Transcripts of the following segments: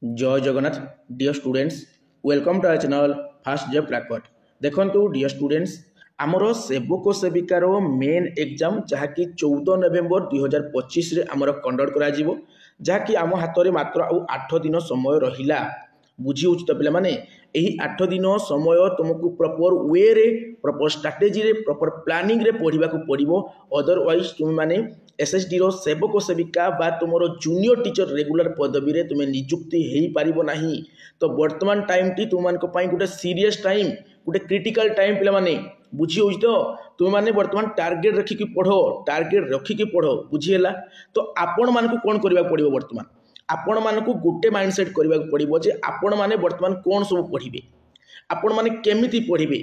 जय Jagannath dear students welcome to our channel fast job cracker. देखंतु dear students आमर सेवक सेविकार मेन एग्जाम जहाँकि 14 नवेम्बर 2025 रे आमर कंडक्ट करा जिवो, जहाँकि आम हाथ में मात्र आउ 8 दिन समय रहिला। बुझी होची तो पिला माने एही 8 दिन समय तुमको प्रॉपर वे रे प्रॉपर स्ट्रैटेजी रे प्रॉपर प्लानिंग रे पढ़िबा को पड़िबो। अदरवाइज तुम माने एसएसडी रो सेवक सेविका बा तुमरो जूनियर टीचर रेगुलर पदवी रे तुम्हें नियुक्ति हेई पारिबो नाही। तो वर्तमान टाइम टी तुम मान को पई गुटे सीरियस टाइम गुटे क्रिटिकल टाइम पिला माने बुझी होची तो तुम माने वर्तमान टार्गेट रखी की पढ़ो, टार्गेट रखी की पढ़ो। बुझी हैला तो आपण मान को कोन करबा पड़िबो। वर्तमान आपण मान को गोटे माइंडसेट करबा पड़िबो जे आपण माने वर्तमान कोन सब पढ़िबे, आपण माने केमिति पढ़िबे,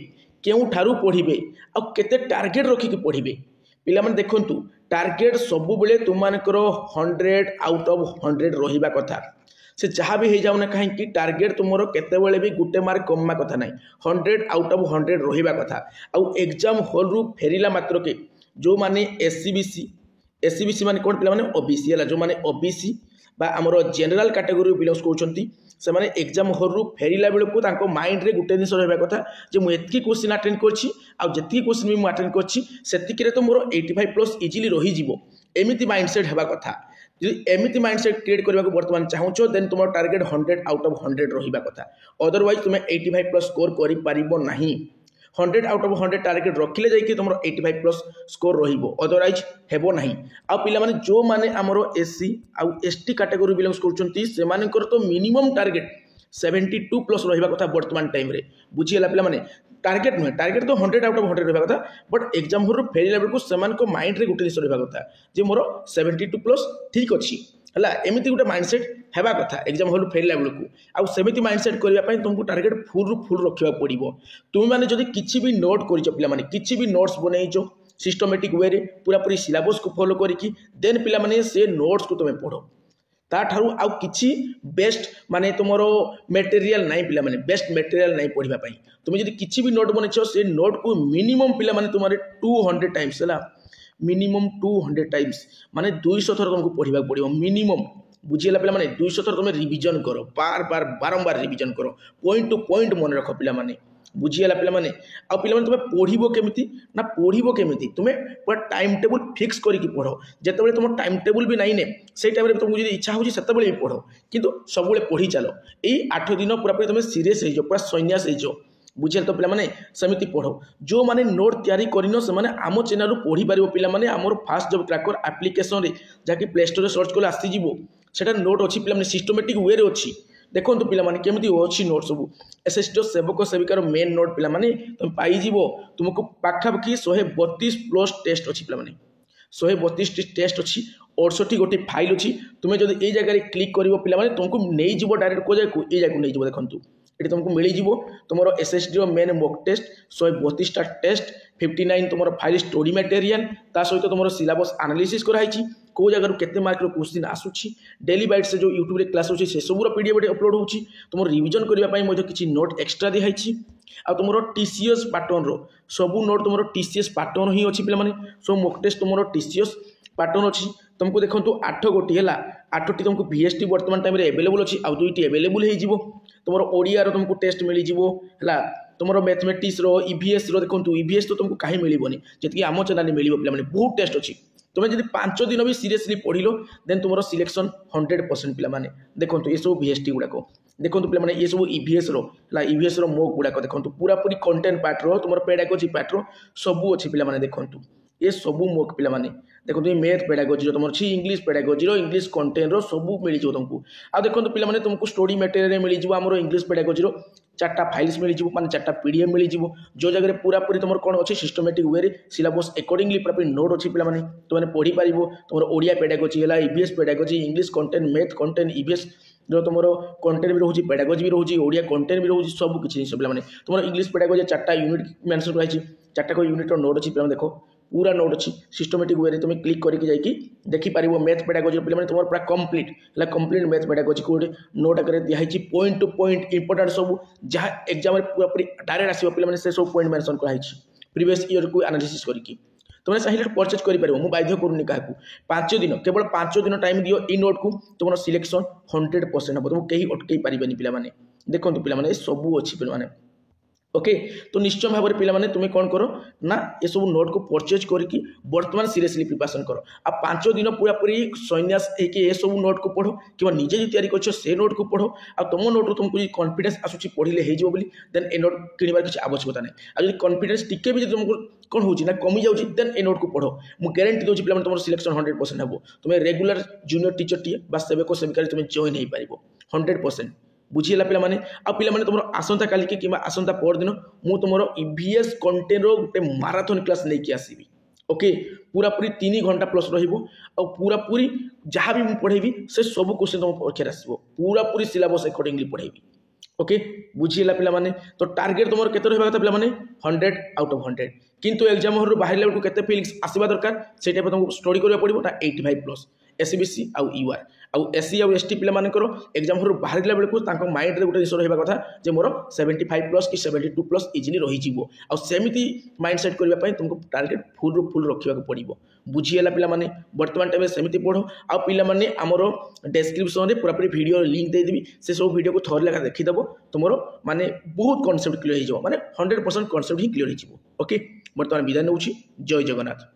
केउ ठारू पढ़िबे आ केते टार्गेट रखी की पढ़िबे। पिला माने देखंतु टार्गेट सबु बेले तुम मानकर 100 आउट ऑफ 100 रहिबा कथा। से जहाँ भी हो जाऊ ना कहीं टार्गेट तुमर केतेबेले भी गुटे मार्क कमा कथा ना, 100 आउट ऑफ 100 रहिबा कथा। आउ एग्जाम हॉल रु फेरिला मात्र के जो माने एससीबीसी माने कोन पिला माने ओबीसी हला, जो माने ओबीसी बा हमरो जनरल कैटेगरी बिलोंग्स कहउछंती से माने एग्जाम हॉल रु फेरिला बेलको तांको माइंड रे गुटे दिन रहबा कथा जे मु एतकी क्वेश्चन अटेंड करछि आ जति क्वेश्चन भी मु अटेंड करछि सेतिक रे तो मोर 85 प्लस इजीली रही जिवो। एमिति माइंडसेट हेबा कथा। यदि एमिति माइंडसेट क्रिएट करबा को वर्तमान चाहूछो देन तुम टार्गेट 100 आउट ऑफ 100 रहिबा कथा। अदरवाइज तुम 85 प्लस स्कोर करि पारिबो नाही। 100 आउट ऑफ 100 टार्गेट रखिले जाइए तुम 85 प्लस स्कोर रहिबो, अदरवाइज हेबो नाही। आ पिला माने जो माने हमरो एससी आउ एसटी कैटेगरी बिलोंग्स करछंती से मानकर तो मिनिमम टार्गेट 72 प्लस रहिबा कथा वर्तमान टाइम रे। बुझी हला पिला माने टार्गेट नुहे, टार्गेट तो 100 आउट ऑफ 100 रहिबा कथा, बट एग्जाम होर फेरिला बेलको समान को माइंड रे गुटे दिस रहिबा कथा जे मोर 72 प्लस ठीक अछि हला। एमिति गुटे माइंडसेट हेबा कथा एग्जाम हॉल फेरिला बेलको। आउ सेमिति माइंडसेट करिया पई तुमको टार्गेट फुल रखिबा पड़िबो। तुम माने जदि किछि भी नोट करिचो पिला माने किछि भी नोट्स बनैचो सिस्टमैटिक वे रे पूरा पूरी सिलेबस को फॉलो करिकि देन पिला माने से नोट्स को तुम पढ़ो। ता ठारू आउ किछि बेस्ट माने तुमरो मटेरियल नाही पिला माने बेस्ट मटेरियल नाही पढ़िबा पई। तुम जदि किछि भी नोट बनैचो से नोट को मिनिमम पिला माने तुमारे 200 टाइम्स हला, मिनिमम 200 टाइम्स माने 200 थर तुमको पढ़िबा पड़िबो मिनिमम। बुझिला पिला माने 200 थर तुम रिवीजन करो, बारंबार रिवीजन करो, पॉइंट टू पॉइंट मन रख पिला माने। बुझिला पिला माने आ पिला माने तुम पढ़िबो केमिति ना, पढ़िबो केमिति तुम पूरा टाइम टेबल फिक्स करिकि पढ़ो। जेतेबेले तुम टाइम टेबल भी नाही ने सेई टाइम रे तुमको जदि इच्छा होची सेतेबेले भी पढ़ो, किंतु सबुले पढ़ी चलो। एई 8 दिन पूरा पूरी तुम सीरियस हो, पूरा सन्यास हो। बुझे तो पिला माने समिति पढ़ो। जो माने नोट तैयारी करिनो से माने आमो चैनल पढ़ी पारिबो पिला माने हमर फास्ट जॉब क्रैकर एप्लीकेशन रे जाकि प्ले स्टोर रे सर्च कले आसी जिवो। सेटा नोट अछि पिला माने सिस्टमैटिक वे रे अछि। देखंतु पिला माने केमिति अछि नोट सब एसएसडी सेवक सेविकार मेन नोट पिला माने तुम पाई जिवो। तुमको पाखापाखि 132 प्लस टेस्ट अछि पिला माने 132 टेस्ट अछि, 68 गोटे फाइल अछि। तुमे जदि ए जगह रे क्लिक करिवो पिला माने तुमको नै जिवो डायरेक्ट को जाय को ए जाय को नै जिवो। देखंतु ये तुमको मिल जीवो तुम एसएसडी मेन मॉक टेस्ट 132 टा टेस्ट 59 तुम फाइल स्टोरी मटेरियल ता सहित तुम सिलेबस एनालिसिस कराई को जगह केते मार्क क्वेश्चन आसुची डेली बाइट से जो यूट्यूब रे क्लास होची से सब पीडीएफ अपलोड होची। तुम रिवीजन करबा पई मो किछि नोट एक्स्ट्रा दिहाई छी। आ तुम टीसीएस पैटर्न रो सब नोट तुम टीसीएस पैटर्न ही अछि पिला माने सो मॉक टेस्ट तुम टीसीएस पैटर्न अछि। तुमको देखंतु 8 गोटी हैला, 8टी तुमको वीएसटी वर्तमान टाइम रे अवेलेबल अछि आ 2टी अवेलेबल हे जिवो। तुमरो ओडिया रो तुमको टेस्ट मिली जिवो हैला। तुमरो मैथमेटिक्स रो ईवीएस रो देखंतु ईवीएस तो तुमको काहे मिलिबोनी जेतकी आमो चैनल रे मिलिबो पिला माने बहुत टेस्ट अछि। तुम जदि 5 दिन भी सीरियसली पढ़िलो देन तुमरो सिलेक्शन 100% पिला माने। देखंतु ए सब वीएसटी गुडा को देखंतु पिला माने ये सब ईवीएस रो ला ईवीएस रो मॉक गुडा को देखंतु पूरा पूरी कंटेंट पार्ट रो तुमरो पेडागोजी पार्ट रो सब अछि पिला माने। देखंतु ये सब मॉक पिला माने देखो मैथ पेडागोजी रो तुमर छी, इंग्लिश पेडागोजी रो इंग्लिश कंटेंट रो सब मिली जो तुमको। आ देखो पिला माने तुमको स्टोरी मटेरियल मिली जो हमरो इंग्लिश पेडागोजी रो 4टा फाइल्स मिली जो माने 4टा पीडीएफ मिली जो जो जगह पूरा पूरी तुमर कोन अछि सिस्टमैटिक वे रे सिलेबस अकॉर्डिंगली पूरा पूरी नोट अछि पिला माने तुमने पढ़ी पारिबो। तुमर ओडिया पेडागोजी हला, EVS pedagogy, English content, math content, EVS जो तुमरो कंटेंट भी रहउची, पेडागोजी भी रहउची, ओडिया कंटेंट भी रहउची, सब किछि सब पिला माने तुमर इंग्लिश पेडागोजी 4टा यूनिट मेंशन कराइछि। 4टा को यूनिट रो नोट अछि पिला देखो पूरा नोट अच्छी सिस्टमैटिक वे तुम क्लिक करके जाकि देखी पार मैथ पेडागोजी पे तुम पूरा कंप्लीट कंप्लीट मैथ पेडागोजी को नोट आकर दिखाई पॉइंट टू पॉइंट इंपोर्टेंट सब जहाँ एग्जाम पूरा पूरी डायरेक्ट आसो पे से सब पॉइंट मेंशन कराई प्रीवियस ईयर को एनालिसिस करके। तुम्हें चाहिए परचेज कर बाध्य करूनी क्या 5 दिन केवल 5 दिन टाइम दियो ई नोट को तुम सिलेक्शन 100% हम तुमको कहीं अटकई पारे पे देखो पे सबू अच्छी पे ओके तो निश्चय भाव में पिला तुम्हें कौन करो ना ये सब नोट को परचेज करके बर्तमान सीरियसली प्रिपरेशन करो आ 5 दिन पूरा पूरी सन्यास ये सब नोट को पढ़ो कि निजे जो तैयारी कर से नोट को पढ़ो आ तुम नोट तुमको कॉन्फिडेंस आसूँ पढ़ले हो देन ए नोट किणवार किसी आवश्यकता नहीं आ कॉन्फिडेंस टिके भी तुमको कौन हो कमी जाऊँगी देन ए नोट को पढ़ो मुझे गारंटी दूसरी पे तुम सिलेक्शन 100% हम तुम्हें रेगुलर जूनियर टीचर टे बा सेवक सेविका तुम्हें जॉइन हो पार 100% बुझीला पे पे तुम आसंता काली कि आसंता परदिन मु तुम ईवीएस कंटेंट गोटे माराथन क्लास नहीं आसबि ओके पूरा पूरी 3 घंटा प्लस पूरा पूरी जहाँ भी पढ़ेबी से सब क्वेश्चन तुम परीक्षा आसो पूरा पूरी सिलेबस अकॉर्डिंगली पढ़ेबी ओके बुझीला पे तो टार्गेट तुम केते रहा था पे 100 आउट ऑफ 100 किंतु एग्जाम हॉल बाहर बेलू केते फीलिंग्स आसवा दरकार से तुमको स्टडी करा पड़ो ना 85+ एसबीसी आउ यूआर आउ एससी आउ एसटी पे एग्जाम हॉल बाहर बेलू माइंड गोटे जिस रहा कथा जे मोर 75+ कि 72+ इजिली रही सेमती माइंड सेट करने तुमको टार्गेट फुल फुल रखा पड़ो बुझीला पे बर्तमान टाइम सेमती पढ़ो आउ पे आमर डेस्क्रिप्शन में पूरा पूरी वीडियो लिंक देदेवी से सब वीडियो को थोड़े लेखा देखीदेव तुम माने बहुत कॉन्सेप्ट क्लियर हो 100% कॉन्सेप्ट ही क्लियर हो ओके बर्तमान विदाय नौछि जय जगन्नाथ।